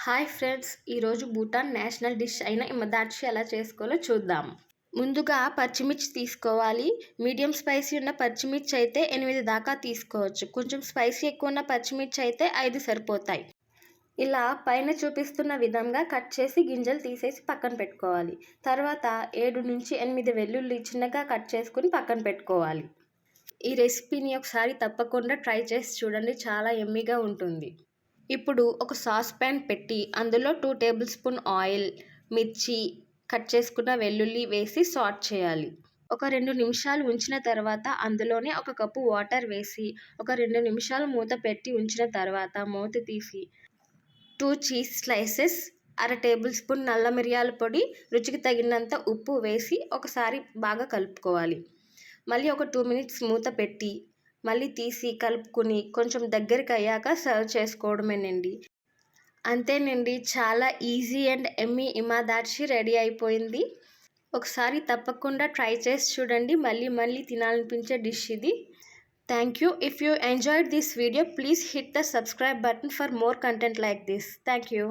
Hi friends, ఈరోజు Bhutan national dish అయిన ఇమదార్చి ఎలా చేసుకోవాలో చూద్దాం. ముందుగా పచ్చిమిర్చి తీసుకోవాలి. మీడియం స్పైసీ ఉన్న పచ్చిమిర్చి అయితే 8 దాకా తీసుకోవచ్చు. కొంచెం స్పైసీ ఎక్కువ ఉన్న పచ్చిమిర్చి అయితే 5 సరిపోతాయి. ఇలా పైన చూపిస్తున్న విధంగా కట్ చేసి గింజలు తీసేసి పక్కన పెట్టుకోవాలి. తర్వాత 7 నుంచి 8 వెల్లుల్లి చిన్నగా కట్ చేసుకుని పక్కన పెట్టుకోవాలి. ఈ రెసిపీని ఒకసారి తప్పకుండా ట్రై చేసి చూడండి, చాలా యమ్మీగా ఉంటుంది. ఇప్పుడు ఒక సాస్ ప్యాన్ పెట్టి అందులో 2 టేబుల్ స్పూన్ ఆయిల్, మిర్చి, కట్ చేసుకున్న వెల్లుల్లి వేసి సాట్ చేయాలి. ఒక 2 నిమిషాలు ఉంచిన తర్వాత అందులోనే ఒక కప్పు వాటర్ వేసి ఒక 2 నిమిషాలు మూత పెట్టి ఉంచిన తర్వాత మూత తీసి 2 చీజ్ స్లైసెస్, అర టేబుల్ స్పూన్ నల్ల మిరియాల పొడి, రుచికి తగినంత ఉప్పు వేసి ఒకసారి బాగా కలుపుకోవాలి. మళ్ళీ ఒక 2 మినిట్స్ మూత పెట్టి మళ్ళీ తీసి కలుపుకుని కొంచెం దగ్గరికి అయ్యాక సర్వ్ చేసుకోవడమేనండి. అంతేనండి, చాలా ఈజీ అండ్ ఎమ్మీ ఇమదార్చి రెడీ అయిపోయింది. ఒకసారి తప్పకుండా ట్రై చేసి చూడండి, మళ్ళీ మళ్ళీ తినాలనిపించే డిష్ ఇది. Thank you. If you enjoyed this video, please hit the subscribe button for more content like this. Thank you.